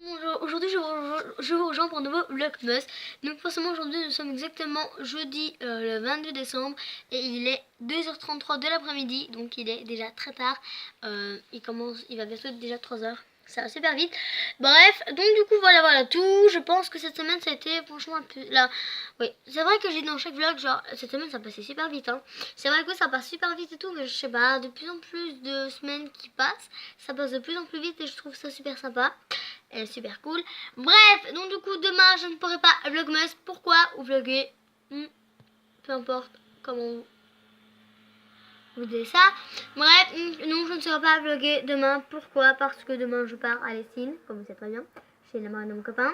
Bonjour, aujourd'hui je vous rejoins pour un nouveau vlogmas. Donc forcément aujourd'hui nous sommes exactement jeudi le 22 décembre et il est 2h33 de l'après-midi, donc il est déjà très tard. Il va bientôt être déjà 3h. Ça va super vite. Bref, donc du coup voilà tout. Je pense que cette semaine ça a été franchement un peu là. Oui, c'est vrai que j'ai dit dans chaque vlog, genre cette semaine ça passait super vite hein. C'est vrai que ça passe super vite et tout, mais je sais pas, de plus en plus de semaines qui passent, ça passe de plus en plus vite et je trouve ça super sympa. Elle est super cool. Bref, donc du coup demain je ne pourrai pas vlogmas. Pourquoi ou vlogger, peu importe comment vous dites ça. Bref, non, je ne serai pas vlogger demain. Pourquoi? Parce que demain je pars à Lessines, comme vous savez très bien, chez la marraine de mon copain.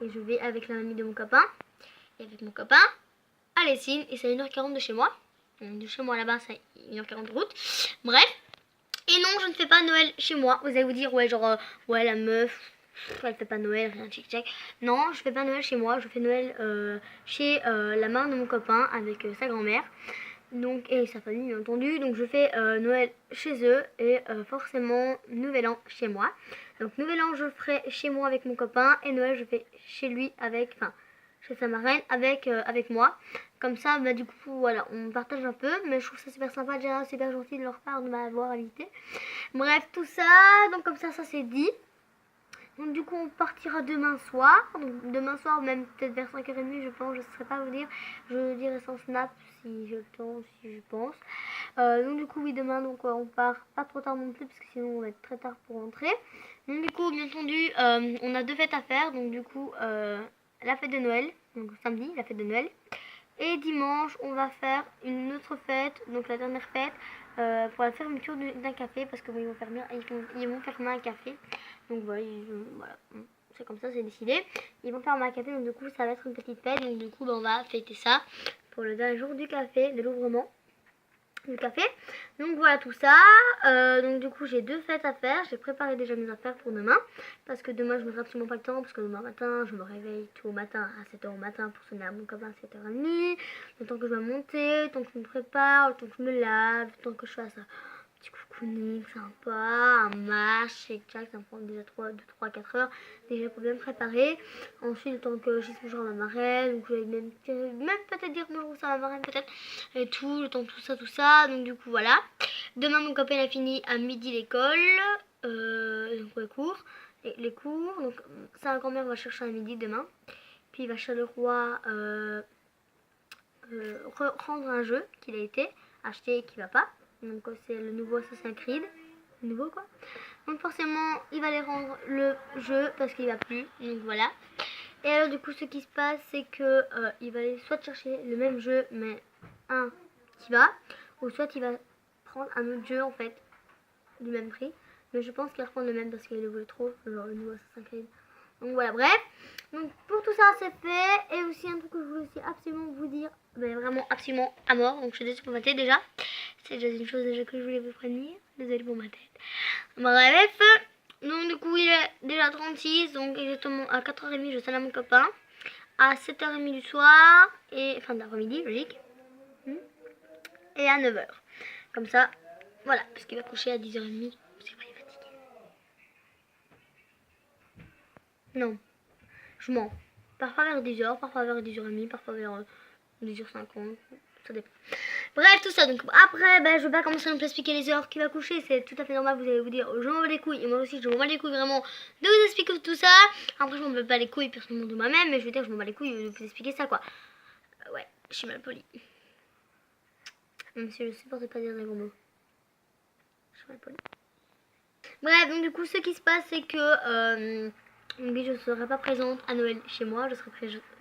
Et je vais avec la mamie de mon copain et avec mon copain à Lessines. Et c'est à 1h40 de chez moi. Donc de chez moi là-bas c'est 1h40 de route. Bref. Et non, je ne fais pas Noël chez moi. Vous allez vous dire, ouais, genre, ouais, la meuf, elle fait pas Noël, rien, tchic tchac. Non, je fais pas Noël chez moi. Je fais Noël chez la mère de mon copain avec sa grand-mère. Donc, et sa famille, bien entendu. Donc, je fais Noël chez eux et forcément Nouvel An chez moi. Donc, Nouvel An, je ferai chez moi avec mon copain et Noël, je fais chez lui avec, enfin, chez sa marraine avec moi. Comme ça, bah, du coup, voilà, on partage un peu, mais je trouve ça super sympa, déjà, super gentil de leur part de m'avoir invité. Bref, tout ça, donc comme ça c'est dit. Donc du coup, on partira demain soir. Donc demain soir, même peut-être vers 5h30, je pense, je ne saurais pas vous dire. Je dirai sans snap si j'ai le temps, si je pense. Donc du coup, oui, demain, donc on part pas trop tard non plus, parce que sinon on va être très tard pour rentrer. Donc du coup, bien entendu, on a deux fêtes à faire. Donc du coup, la fête de Noël, donc samedi, la fête de Noël. Et dimanche, on va faire une autre fête, donc la dernière fête, pour la fermeture d'un café, parce que bon, ils vont fermer un café. Donc voilà, c'est comme ça, c'est décidé. Ils vont fermer un café, donc du coup, ça va être une petite fête. Donc du coup, on va fêter ça pour le dernier jour du café, de l'ouvrement du café. Donc voilà tout ça. Donc du coup j'ai deux fêtes à faire. J'ai préparé déjà mes affaires pour demain, parce que demain je n'aurai absolument pas le temps, parce que demain matin je me réveille tout au matin à 7h au matin pour sonner à mon copain à 7h30. Le temps que je vais monter, le temps que je me prépare, le temps que je me lave, le temps que je fasse un petit cocooning sympa, un match, et ça me prend déjà 3-4 heures déjà pour bien me préparer. Ensuite, le temps que je dise bonjour à ma marraine, donc je vais même peut-être dire bonjour à ma marraine peut-être, et tout, le temps de tout ça. Donc du coup voilà. Demain mon copain a fini à midi l'école, donc les cours. Donc sa grand-mère va chercher à midi demain. Puis il va chez le roi rendre un jeu qu'il a été acheté et qui va pas. Donc c'est le nouveau Assassin's Creed. Nouveau quoi. Donc forcément il va aller rendre le jeu parce qu'il va plus. Donc voilà. Et alors du coup ce qui se passe c'est que il va aller soit chercher le même jeu mais un qui va, ou soit il va prendre un autre jeu en fait du même prix. Mais je pense qu'il va reprendre le même parce qu'il le voulait trop, genre le nouveau Assassin's Creed. Donc voilà, bref. Donc pour tout ça c'est fait. Et aussi un truc que je voulais aussi absolument vous dire, mais vraiment absolument à mort. Donc je suis désolée pour ma tête déjà. C'est déjà une chose déjà que je voulais vous prévenir. Désolée pour ma tête. Bref. Donc du coup il est déjà 36. Donc exactement à 4h30 je sonne à mon copain. À 7h30 du soir. Et enfin d'après-midi, logique. Et à 9h. Comme ça, voilà. Parce qu'il va coucher à 10h30. C'est vrai, il est fatigué. Non. Je mens. Parfois vers 10h, parfois vers 10h30, parfois vers 10h50. Ça dépend. Bref, tout ça. Donc après, ben, je vais pas commencer à vous expliquer les heures qu'il va coucher. C'est tout à fait normal. Vous allez vous dire, je m'en bats les couilles. Et moi aussi, je m'en bats les couilles vraiment de vous expliquer tout ça. Après, je m'en bats pas les couilles personnellement de moi-même. Mais je veux dire, je m'en bats les couilles de vous expliquer ça, quoi. Ouais, je suis mal polie. Même si je supporte pas dire des gros mots. Je suis mal polie. Bref, donc du coup, ce qui se passe, c'est que je ne serai pas présente à Noël chez moi. Je serai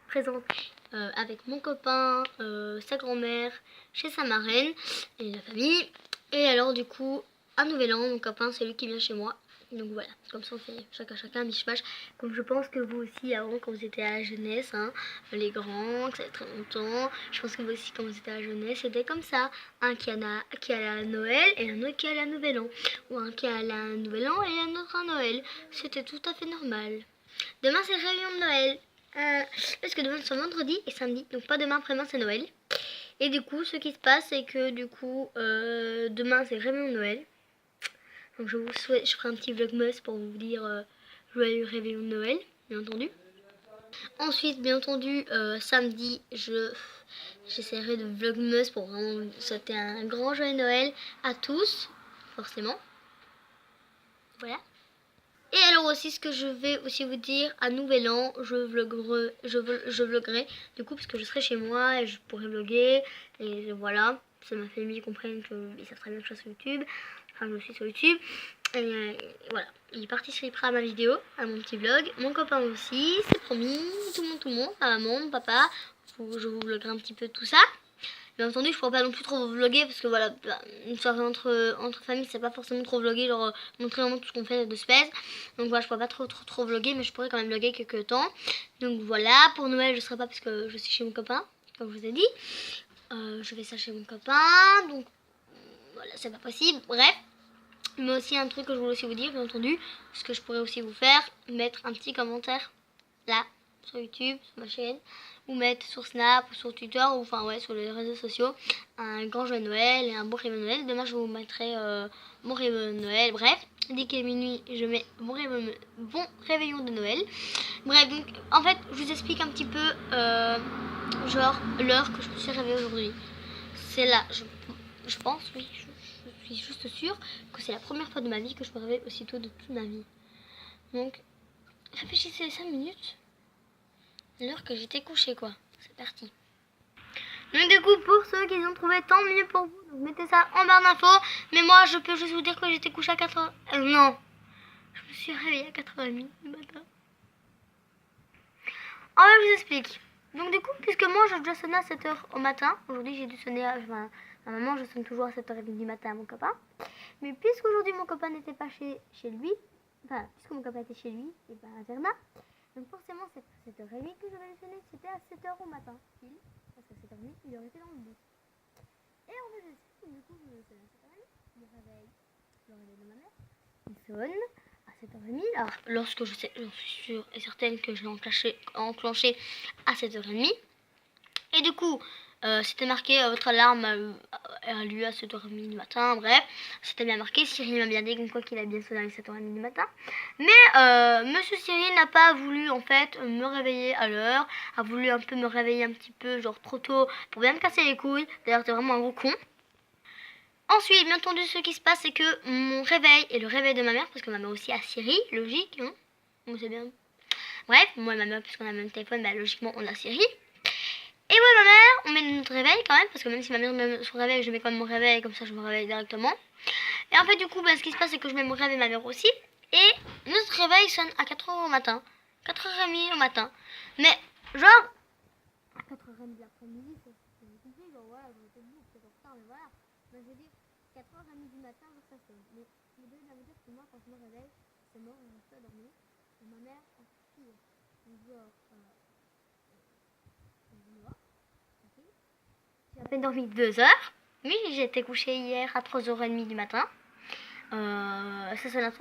présente avec mon copain, sa grand-mère, chez sa marraine et la famille. Et alors, du coup, à Nouvel An, mon copain, c'est lui qui vient chez moi. Donc voilà, comme ça on fait chacun, mishmash. Comme je pense que vous aussi, avant, quand vous étiez à la jeunesse, hein, les grands, que ça fait très longtemps, je pense que vous aussi, quand vous étiez à la jeunesse, c'était comme ça. Un qui allait à Noël et un autre qui allait à Nouvel An. Ou un qui allait à un Nouvel An et un autre à Noël. C'était tout à fait normal. Demain, c'est réunion de Noël. Parce que demain, c'est vendredi et samedi. Donc pas demain, après-demain, c'est Noël. Et du coup, ce qui se passe, c'est que du coup, demain, c'est réunion de Noël. Donc je ferai un petit vlogmas pour vous dire joyeux réveillon de Noël, bien entendu. Ensuite, bien entendu, samedi, j'essaierai de vlogmas pour vraiment souhaiter un grand joyeux Noël à tous, forcément. Voilà. Et alors aussi, ce que je vais aussi vous dire, à Nouvel An, je vloguerai, du coup, parce que je serai chez moi et je pourrai vlogger. Et voilà, c'est ma famille comprenne qu'ils savent très bien que je suis sur YouTube. Enfin, je suis sur YouTube. Et voilà, il participera à ma vidéo, à mon petit vlog. Mon copain aussi, c'est promis. Tout le monde, ma maman, mon papa. Je vous vloguerai un petit peu tout ça. Bien entendu, je pourrais pas non plus trop vlogger parce que voilà, une soirée entre familles, c'est pas forcément trop vlogger, genre montrer vraiment tout ce qu'on fait de space. Donc voilà, je pourrais pas trop vlogger, mais je pourrais quand même vlogger quelques temps. Donc voilà, pour Noël, je serai pas parce que je suis chez mon copain, comme je vous ai dit. Je fais ça chez mon copain, donc voilà, c'est pas possible. Bref. Mais aussi un truc que je voulais aussi vous dire, bien entendu, ce que je pourrais aussi vous faire, mettre un petit commentaire là, sur YouTube, sur ma chaîne, ou mettre sur Snap, ou sur Twitter, ou enfin ouais, sur les réseaux sociaux, un grand joyeux Noël et un bon réveillon de Noël. Demain, je vous mettrai bon réveillon de Noël, bref. Dès qu'il est minuit, je mets bon réveillon de Noël. Bref, donc en fait, je vous explique un petit peu, genre, l'heure que je me suis réveillée aujourd'hui. C'est là, je pense, oui, je suis juste sûre que c'est la première fois de ma vie que je me réveille aussitôt de toute ma vie. Donc, réfléchissez 5 minutes. L'heure que j'étais couchée, quoi. C'est parti. Donc du coup, pour ceux qui ont trouvé, tant mieux pour vous. Donc mettez ça en barre d'infos. Mais moi, je peux juste vous dire que j'étais couchée à 4h. Non. Je me suis réveillée à 4h30 du matin. En fait, je vous explique. Donc du coup, puisque moi, je dois sonner à 7h au matin. Aujourd'hui, j'ai dû sonner à... Enfin, normalement, je sonne toujours à 7h30 du matin à mon copain. Mais puisqu'aujourd'hui, mon copain n'était pas chez lui. Enfin, puisque mon copain était chez lui et pas à l'internat. Donc forcément, c'est à 7h30 que je vais le sonner. C'était à 7h au matin. Parce qu'à 7h30, il aurait été dans le bus. Et en fait, je suis, du coup, je sonne à 7h30. Le réveil de ma mère. Il sonne à 7h30. Alors, lorsque je suis sûre et certaine que je l'ai enclenché à 7h30. Et du coup, c'était marqué votre alarme a lieu à 7h30 du matin. Bref, c'était bien marqué. Cyril m'a bien dit comme quoi qu'il a bien sonné à 7h30 du matin. Mais Monsieur Cyril n'a pas voulu en fait me réveiller à l'heure. A voulu un peu me réveiller un petit peu genre trop tôt pour bien me casser les couilles. D'ailleurs, c'est vraiment un gros con. Ensuite, bien entendu, ce qui se passe, c'est que mon réveil et le réveil de ma mère, parce que ma mère aussi a Siri, logique, hein. Bon, c'est bien. Bref, moi et ma mère, puisqu'on a le même téléphone, bah, logiquement, on a Siri. Et moi et ma mère, on met notre réveil quand même, parce que même si ma mère met son réveil, je mets quand même mon réveil, comme ça je me réveille directement. Et en fait, du coup, bah, ce qui se passe, c'est que je mets mon réveil et ma mère aussi. Et notre réveil sonne à 4h au matin. 4h30 au matin. Mais, genre, à 4h30 de l'après-midi, c'est compris, genre, voilà, je vais debout, c'est en retard, mais voilà. Mais je veux dire, 4h30 du matin, genre, ça sonne. Mais vous devez bien vous dire que moi, quand je me réveille, c'est mort, je reste pas dormir. Et ma mère, en pire. Donc, genre, j'ai à peine dormi 2 heures. Oui, j'ai été couchée hier à 3h30 du matin. Ça sonne à...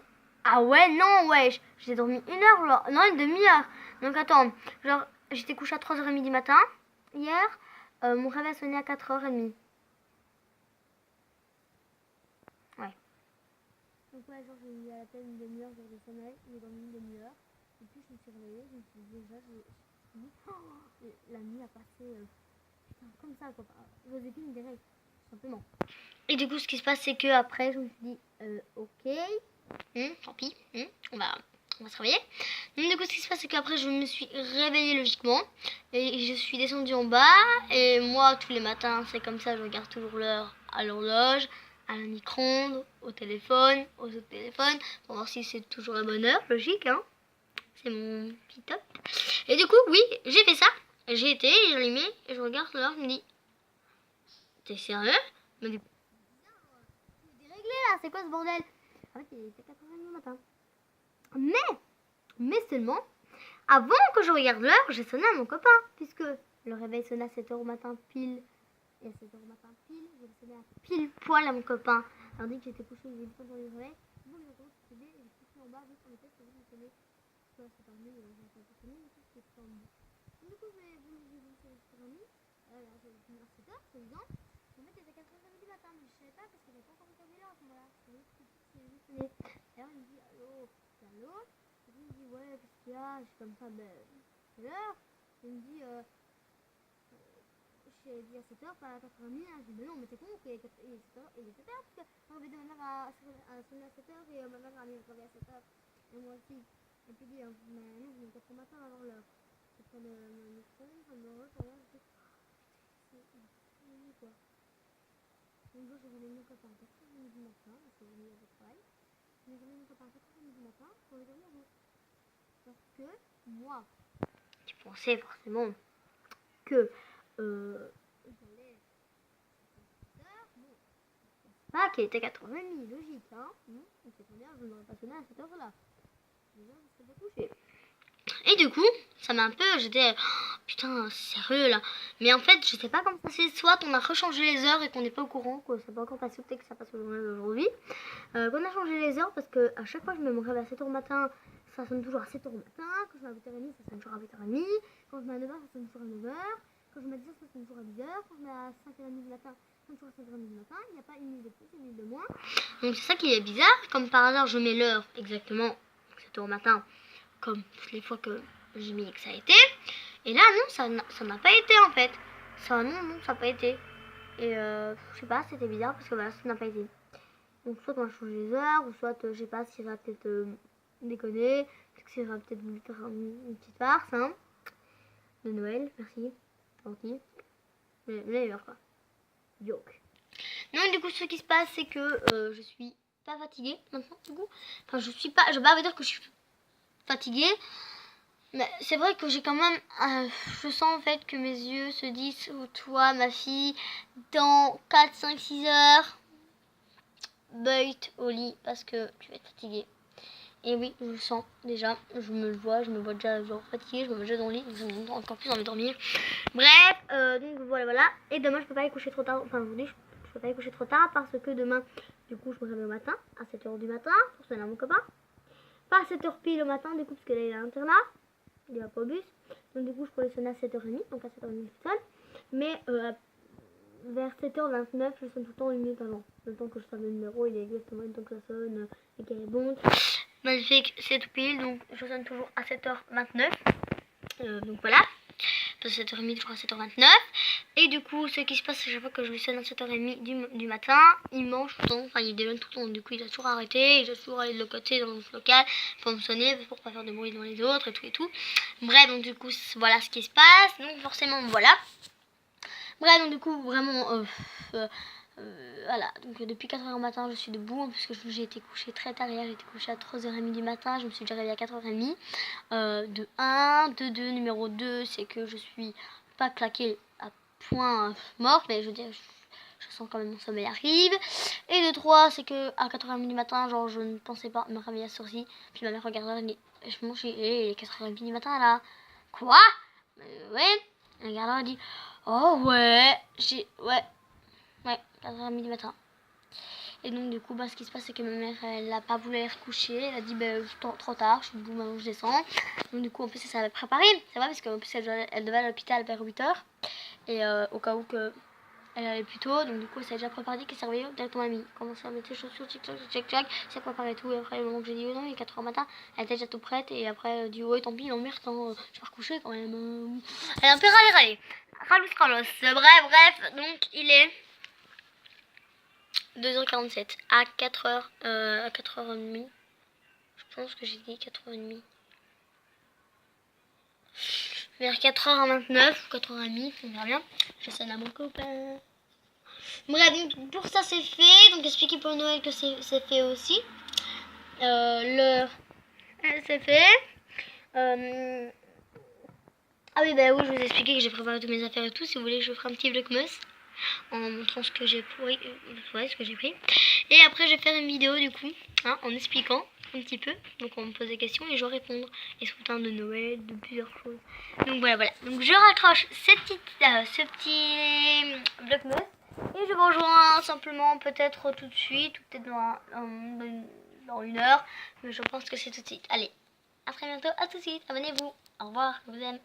Ah ouais, non, ouais, j'ai dormi 1 heure, là. Non, une demi-heure. Donc attends, genre, j'étais couchée à 3h30 du matin. Hier, mon réveil sonnait à 4h30. Ouais. Donc ouais, genre, j'ai eu à peine une demi-heure de sommeil. J'ai dormi une demi-heure. Et puis, je me suis réveillée. Je me suis dit, déjà, la nuit a passé... comme ça, quoi. Joséphine direct, tout simplement. Et du coup, ce qui se passe, c'est que après, je me suis dit, ok, tant pis, on va se réveiller. Donc, du coup, ce qui se passe, c'est qu'après, je me suis réveillée logiquement. Et je suis descendue en bas. Et moi, tous les matins, c'est comme ça, je regarde toujours l'heure à l'horloge, à la micro-ondes, au téléphone, aux autres téléphones, pour voir si c'est toujours la bonne heure, logique, hein. C'est mon petit top. Et du coup, oui, j'ai fait ça. J'ai été, j'ai allumé, et je regarde l'heure, je me dis, t'es sérieux? Mais du coup, c'est déréglé là, c'est quoi ce bordel? En fait, il était 4h30 du matin. Mais seulement, avant que je regarde l'heure, j'ai sonné à mon copain, puisque le réveil sonnait à 7h au matin pile. Et à 7h au matin pile, j'ai sonné à pile poil à mon copain. Alors, dès que j'étais couchée, j'ai eu le temps de le réveil. Bon, j'ai commencé à s'aider, et j'ai couché en bas, juste en état, c'est juste sonner. Soit c'est parmi, j'ai pas pu sonner, mais tout ce qui est en bas. Du coup, j'ai lancé le pyramide. Alors, j'ai fini à 7h, c'est évident. En fait, il était 4h30 du matin, mais je savais pas parce que j'avais pas encore regardé l'heure à ce moment-là. C'est juste sonné. D'ailleurs, il me dit allô, c'est allô. Il me dit ouais, qu'est-ce qu'il y a? Je suis comme ça, ben, c'est l'heure. Il me dit, j'ai dit à 7h, pas à 4h30. Hein. Je dis, mais non, mais c'est con, il est 7h, parce qu'on avait demandé à sonner à 7h et ma mère a mis le réveil à 7h. Et moi aussi. Et puis il dit, mais non, je me 4h matin avant l'heure. Je prends le micro, je me regarde, je dis, c'est quoi. Un jour, j'ai réveillé mon copain à 4h30 du matin, parce que j'ai eu au travail. J'ai réveillé mon copain à 4h30 du matin pour lui dire bonjour. Parce que moi, tu pensais forcément que j'allais à 7h, bon, pas qu'il était 4h30, logique, hein. C'est très bien, je n'aurais pas sonné à cette heure-là. Déjà, je serais couché. Et du coup, ça m'a un peu, j'étais, oh, putain, sérieux là. Mais en fait, je sais pas comment ça c'est, soit on a rechangé les heures et qu'on n'est pas au courant, quoi, ça pas encore passé, peut-être que ça passe aujourd'hui. Qu'on a changé les heures parce que à chaque fois je me réveille à 7h matin, ça sonne toujours à 7h au matin. Quand je mets à 8h30, ça sonne toujours à 8h30. Quand je mets à 9h, ça sonne toujours à 9h. Quand je mets à 10h, ça sonne toujours à 10h. Quand je mets à 5h30 du matin, ça sonne toujours à 5h30 du matin. Il n'y a pas une minute de plus, une minute de moins. Donc c'est ça qui est bizarre. Comme par hasard, je mets l'heure exactement 7h au matin, comme toutes les fois que j'ai mis que ça a été. Et là, non, ça n'a pas été en fait. Ça, non, ça n'a pas été. Et je sais pas, c'était bizarre parce que voilà, ça n'a pas été. Donc soit on va changer les heures, ou soit je sais pas s'il va peut-être déconner, parce qu'il va peut-être vous faire une petite farce, hein, de Noël, merci, gentil, mais meilleur quoi, joke. Non, du coup ce qui se passe c'est que je suis pas fatiguée maintenant, du coup, enfin je vais pas vous dire que je suis fatiguée, mais c'est vrai que j'ai quand même, je sens en fait que mes yeux se disent, oh, toi ma fille, dans 4, 5, 6 heures, beuite au lit parce que tu vas être fatiguée. Et oui, je le sens déjà, je me vois déjà genre fatiguée, je me vois déjà dans le lit, je me sens encore plus envie de dormir. Bref, donc voilà. Et demain je peux pas aller coucher trop tard, enfin aujourd'hui je peux pas aller coucher trop tard parce que demain, du coup je me réveille au matin, à 7h du matin, pour sonner à mon copain. Pas à 7h pile au matin, du coup parce que là il est à l'internat, il va pas au bus. Donc du coup je pourrais sonner à 7h30, donc à 7h30 je suis seule. Mais vers 7h29, je sonne tout le temps une minute avant. Le temps que je sonne le numéro, il est exactement le temps que ça sonne et qu'elle répond. Magnifique, c'est tout pile, donc je sonne toujours à 7h29. Donc voilà, de 7h30 je crois à 7h29. Et du coup, ce qui se passe, c'est à chaque fois que je lui sonne à 7h30 du matin, il mange tout le temps, enfin il déjeune tout le temps. Du coup, il a toujours arrêté, il a toujours allé de l'autre côté dans le local pour me sonner, pour pas faire de bruit dans les autres et tout. Bref, donc du coup, voilà ce qui se passe. Donc forcément, voilà. Bref, donc du coup, vraiment, voilà, donc depuis 4h du matin, je suis debout, puisque j'ai été couchée très tard hier, j'ai été couchée à 3h30 du matin, je me suis déjà réveillée à 4h30, de 1, de 2, numéro 2, c'est que je suis pas claquée à point morte, mais je veux dire, je sens quand même mon sommeil arrive, et de 3, c'est que à 4h30 du matin, genre, je ne pensais pas me réveiller à ce sourcil, puis ma mère regardait, elle dit, je mange, il est 4h30 du matin, là, quoi? Ouais, elle regarde, elle dit, oh ouais, ouais, 4h30 du matin. Et donc du coup, ce qui se passe, c'est que ma mère, elle n'a pas voulu aller se coucher. Elle a dit, trop tard, je suis debout, maintenant je descends. Donc du coup, en plus, ça avait préparé, c'est vrai, parce qu'en plus, elle devait aller à l'hôpital vers 8h. Et au cas où que elle allait plus tôt, donc du coup, elle s'est déjà préparé, qu'elle s'est réveillée directement à midi. Commence à mettre ses chaussures, tchac, c'est préparé tout. Et après, le moment que j'ai dit, oh non, il est 4h du matin, elle était déjà tout prête. Et après, elle a dit, ouais, tant pis, non, merde, je vais recoucher quand même. Elle a un peu râlé. Ralos. Bref, donc il est 2h47 à 4h, à 4h30. Je pense que j'ai dit 4h30. Vers 4h29 ou 4h30, on verra bien. Je sonne à mon copain. Bref, donc pour ça c'est fait. Donc expliquer pour Noël que c'est fait aussi. L'heure, c'est fait. Ah oui, bah oui, je vous ai expliqué que j'ai préparé toutes mes affaires et tout. Si vous voulez, je ferai un petit vlogmas en montrant ce que j'ai pris, ce que j'ai pris. Et après, je vais faire une vidéo du coup, hein, en expliquant un petit peu. Donc, on me pose des questions et je vais répondre. Et sous le temps de Noël, de plusieurs choses. Donc voilà. Donc, je raccroche ce petit vlogmas. Et je vous rejoins simplement peut-être tout de suite, ou peut-être dans une heure. Mais je pense que c'est tout de suite. Allez, à très bientôt, à tout de suite. Abonnez-vous. Au revoir, je vous aime.